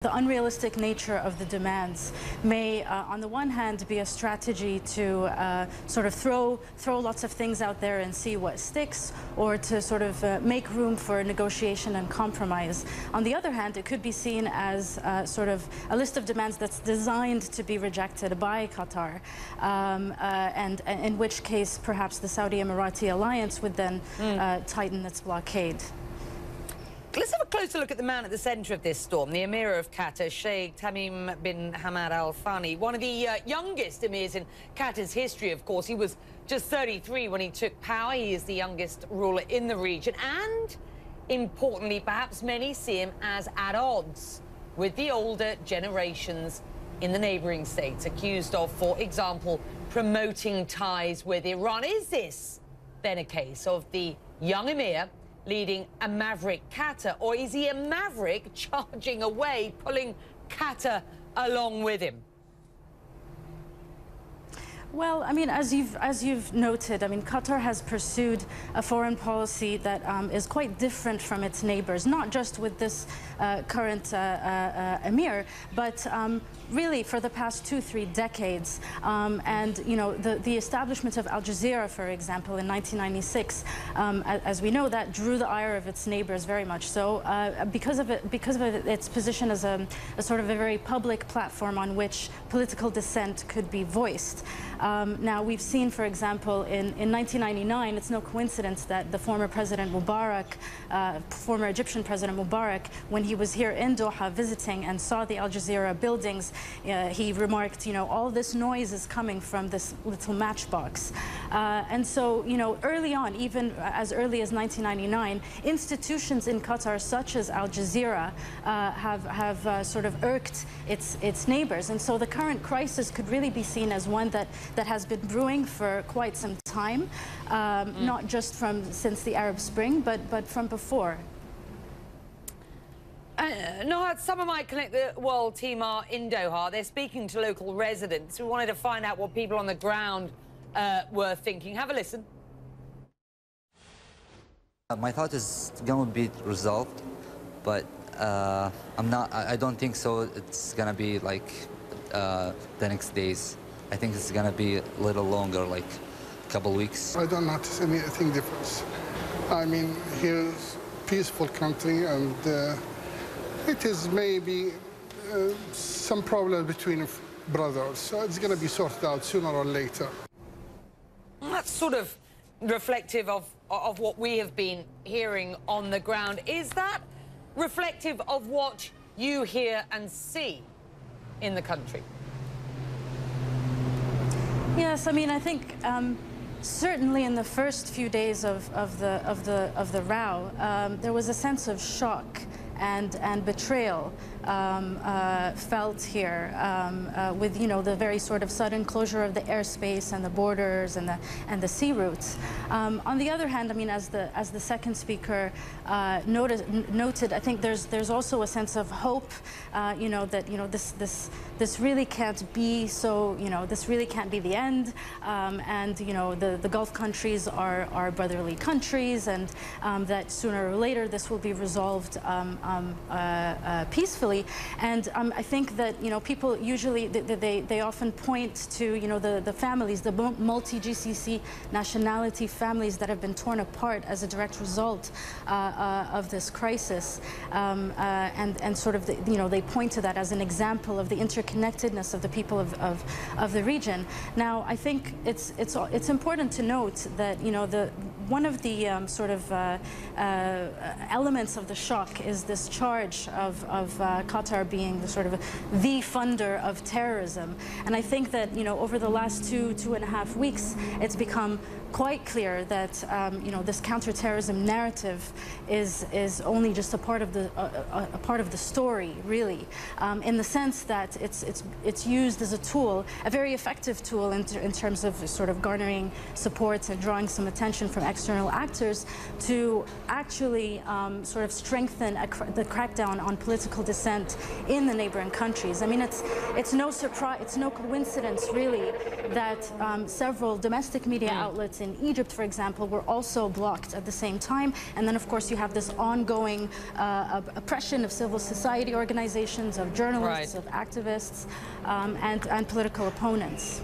The unrealistic nature of the demands may, on the one hand, be a strategy to sort of throw lots of things out there and see what sticks, or to sort of make room for negotiation and compromise. On the other hand, it could be seen as sort of a list of demands that's designed to be rejected by Qatar, and in which case perhaps the Saudi-Emirati alliance would then tighten its blockade. Let's have a closer look at the man at the centre of this storm, the Emir of Qatar, Sheikh Tamim bin Hamad Al Thani, one of the youngest emirs in Qatar's history, of course. He was just 33 when he took power. He is the youngest ruler in the region, and importantly, perhaps many see him as at odds with the older generations in the neighbouring states, accused of, for example, promoting ties with Iran. Is this then a case of the young Emir leading a maverick Qatar, or is he a maverick charging away, pulling Qatar along with him? Well, I mean, as you've noted, I mean, Qatar has pursued a foreign policy that is quite different from its neighbors, not just with this current emir, but really for the past 2-3 decades. And, you know, the establishment of Al Jazeera, for example, in 1996, as we know, that drew the ire of its neighbors very much so, because of its position as a sort of a very public platform on which political dissent could be voiced. Now, we've seen, for example, in 1999, it's no coincidence that the former President Mubarak, former Egyptian President Mubarak, when he was here in Doha visiting and saw the Al Jazeera buildings, he remarked, you know, all this noise is coming from this little matchbox. And so, you know, early on, even as early as 1999, institutions in Qatar, such as Al Jazeera, have sort of irked its neighbors. And so the current crisis could really be seen as one that has been brewing for quite some time, not just since the Arab Spring, but from before. Nohad, some might connect the world team are in Doha. They're speaking to local residents. We wanted to find out what people on the ground were thinking. Have a listen. My thought is going to be resolved, but I don't think so. It's going to be like the next days. I think it's going to be a little longer, like a couple weeks. I don't notice anything different. I mean, here's a peaceful country, and it is maybe some problem between brothers. So it's going to be sorted out sooner or later. That's sort of reflective of what we have been hearing on the ground. Is that reflective of what you hear and see in the country? Yes, I mean, I think certainly in the first few days of the row, there was a sense of shock and betrayal felt here, with, you know, the very sort of sudden closure of the airspace and the borders and the sea routes. On the other hand, I mean, as the second speaker noted, I think there's also a sense of hope, you know, that, you know, this really can't be so, you know, this really can't be the end, and, you know, the Gulf countries are brotherly countries, and that sooner or later this will be resolved peacefully. And I think that, you know, people usually, they often point to, you know, the families, the multi-GCC nationality families that have been torn apart as a direct result of this crisis, and sort of, you know, they point to that as an example of the interconnectedness of the people of the region. Now, I think it's important to note that, you know, one of the sort of elements of the shock is this charge of Qatar being the sort of the funder of terrorism. And I think that, you know, over the last 2.5 weeks, it's become quite clear that, you know, this counterterrorism narrative is only just a part of the story, really, in the sense that it's used as a tool, a very effective tool in terms of sort of garnering support and drawing some attention from external actors to actually sort of strengthen the crackdown on political dissent in the neighboring countries. I mean, it's no surprise, it's no coincidence, really, that several domestic media outlets in Egypt, for example, were also blocked at the same time. And then, of course, you have this ongoing oppression of civil society organizations, of journalists, of activists, and political opponents.